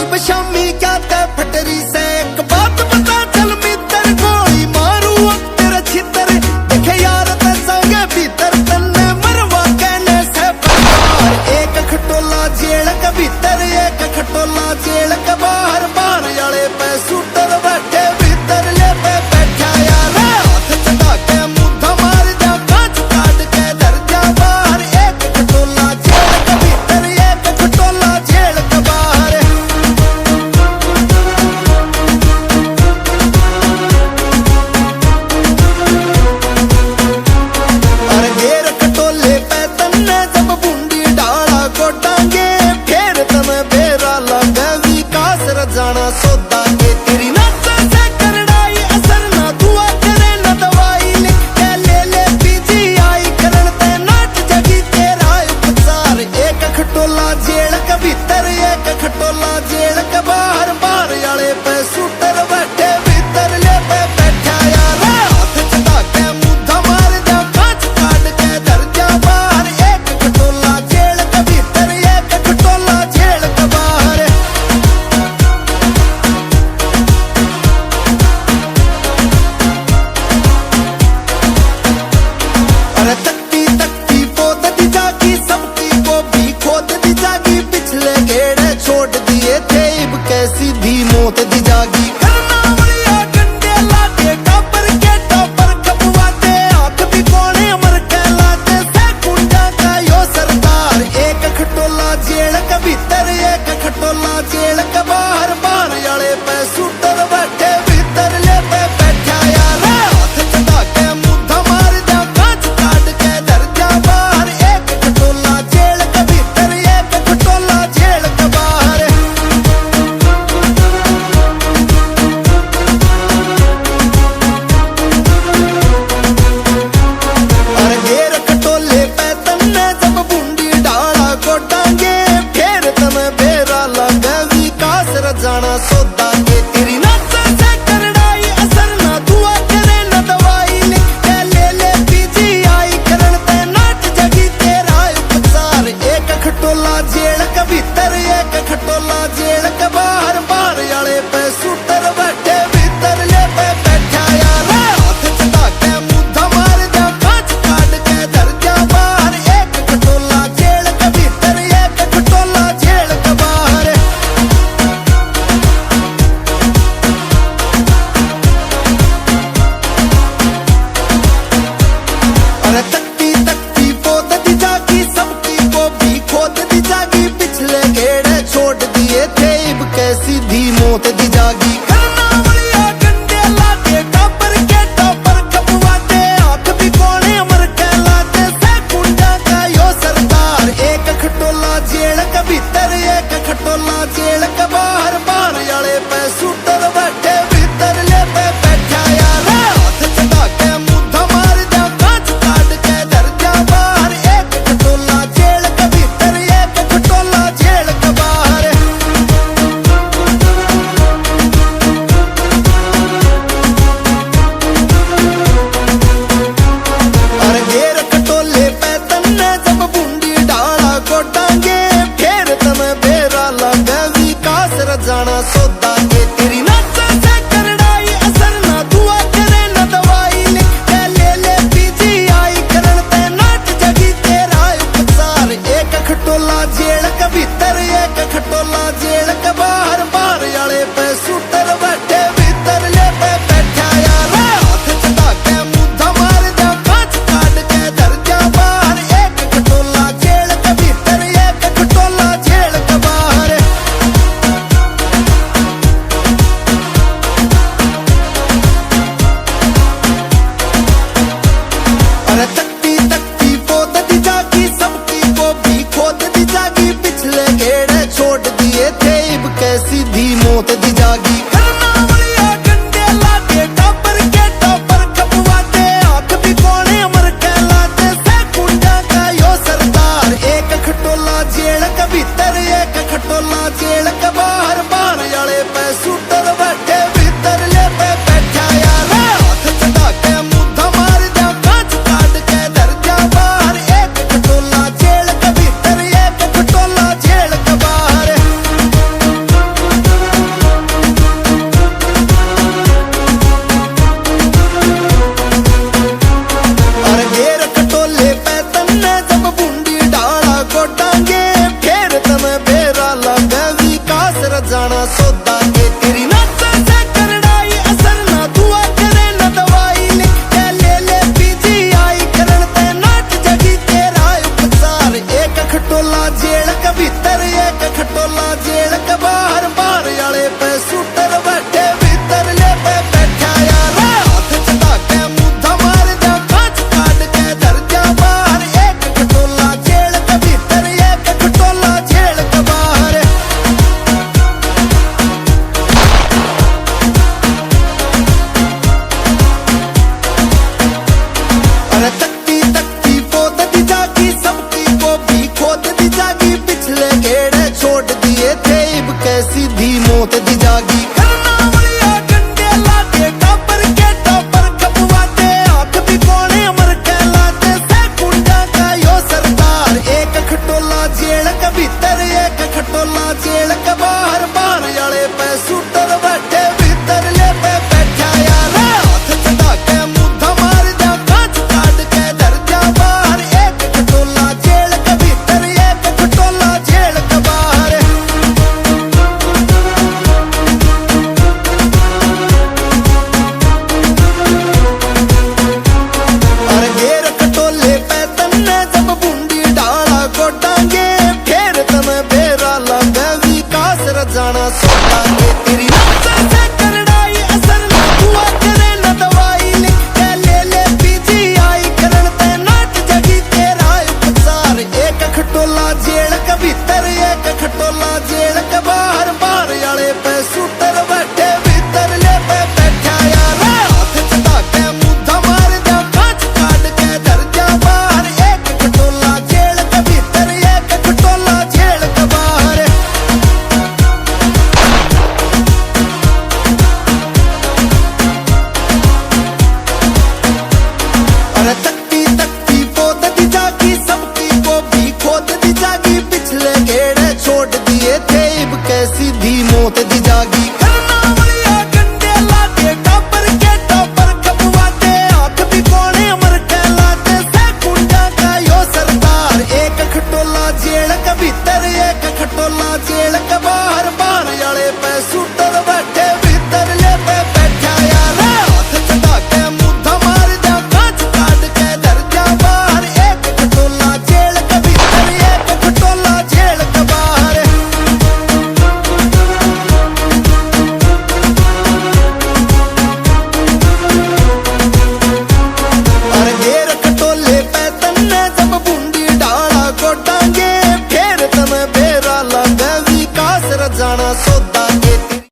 vibe Shami क्या ते फटरी से एक बात बता चल मित्र गोली मारू अब तेरा छितर देखे यार ते संगे भीतर तन्ने मरवा कहने से बाहर एक खटोला जेल के भीतर एक खटोला जेल के बाहर बाहर याले पे शूटर बैठे भीतर ले पे बैठा यार हाथ चढ़ा के मुद्दा मार जा कांच काट के धर जा बाहर एक खटोला जेल के भीतर एक खटोला जेल के बाहर अरे घेर खटोले पे तन्ने जब बूंदी डाला कोटांगे फिर तने बेरा लगा विकास रजाना सौदा के तेरी नाच से करड़ाई असर ना दुआ करे ना दवाई लिख के ले पीजीआई करण ते नाट जगी तेरा उपचार एक खटोला जेल के भीतर एक खटोला जेल के बाहर बाहर याले पे शूटर बैठे भीतर ले पे बैठा यार हाथ चढ़ा के मुद्दा मार जा कांच काट के धर जा बाहर एक खटोला जेल के भीतर एक खटोला जेल के बाहर अरे तकती पोत दी जागी सबकी को भी खोद दी जागी पिछले घेड़े छोड़ दिए थे अब कैसी धी मौत दी जागी करना वलिया गंडे लाते टापर के टापर खपवाते आंख भी कोने अमर कहलाते से कुंडा का यो सरदार एक खटोला जेल के भीतर एक खटोला जेल के बाहर बाहर याले पे शूटर बैठे भीतर ले पे बैठा यार हाथ चढ़ा के मुद्दा मार जा कांच काट के धर जा बाहर एक खटोला जेल के भीतर एक खटोला जेल के बाहर अरे घेर खटोले पे तन्ने जब बूंदी डाला कोटांगे फिर तने बेरा लगा विकास रजाना सौदा के तेरी नाच से करड़ाई असर ना दुआ करे ना दवाई लिख के ले पीजीआई करण ते नाट जगी तेरा उपचार एक खटोला जेल के भीतर एक खटोला जेल के बाहर बाहर याले पे शूटर बैठे भीतर ले पे बैठा यार हाथ चढ़ा के मुद्दा मार जा कांच काट के धर जा बाहर एक खटोला जेल के भीतर एक खटोला जेल के बाहर अरे तकती पोत दी जागी सबकी को भी खोद दी जागी पिछले घेड़े छोड़ दिए थे अब कैसी धी मौत दी जागी करना वलिया गंडे लाते टापर के टापर खपवाते आंख भी कोने अमर कहलाते से कुंडा का यो सरदार एक खटोला जेल के भीतर एक खटोला जेल के बाहर बाहर याले पे शूटर बैठे भीतर ले पे बैठा यार हाथ चढ़ा के मुद्दा मार जा कांच काट के धर जा बाहर एक खटोला जेल के भीतर एक खटोला जेल के बाहर अरे घेर खटोले पे तन्ने जब बूंदी डाला कोटांगे फिर तने बेरा लगा विकास रजाना सौदा के तेरी नाच से करड़ाई असर ना दुआ करे ना दवाई लिख के ले पीजीआई करण ते नाट जगी तेरा उपचार एक खटोला जेल के भीतर एक खटोला जेल के बाहर बाहर याले पे शूटर बैठे भीतर ले पे बैठा यार हाथ चढ़ा के मुद्दा मार जा कांच काट के धर जा बाहर एक खटोला जेल के भीतर एक खटोला जेल के बाहर अरे तकती पोत दी जागी सबकी को भी खोद दी जागी पिछले घेड़े छोड़ दिए थे अब कैसी धी मौत दी जागी करना वलिया गंडे लाते टापर के टापर खपवाते आंख भी कोने अमर कहलाते से कुंडा का यो सरदार एक खटोला जेल के भीतर एक खटोला जेल के बाहर बाहर याले पे शूटर बैठे भीतर ले पे बैठा यार हाथ चढ़ा के मुद्दा मार जा कांच काट के धर जा बाहर एक खटोला जेल के भीतर एक खटोला जेल के बाहर जाना सौदा के तेरी नाचा से करड़ाई असर ना दुआ करे ना दवाई लिख के ले पीजीआई करन ते नाच जगी तेरा उपचार एक खटोला जेल के भीतर एक खटोला जेल के बाहर बाहर वाले पे शूटर बैठे भीतर ले पे बैठा यार हाथ चढ़ा के मुद्दा मार दे कांच काट के धर जा बाहर एक खटोला जेल के भीतर एक खटोला जेल के बाहर अरे तकती तकती पोत दी जागी सबकी को भी खोद दी जागी पिछले गेड़े छोड़ दिए थे इब कैसी धी मौत दी जागी करना वालिया डंडे लाते टापर के टापर खपवाते आंख भी कोने अमर कहलाते से कुंडा का यो सरदार एक खटोला जेल के भीतर एक खटोला जेल के बाहर बाहर वाले पे शूटर बैठे भीतर ले पे बैठा यार हाथ चढ़ा के मुद्दा मार दे कांच काट के धर जा बाहर एक खटोला जेल के भीतर एक खटोला जेल के बाहर अरे घेर खटोले पे तन्ने जब बूंदी डाला कोटांगे फिर तमें बेरा लगे विकास रजाना सौदा के तेरी नाचा से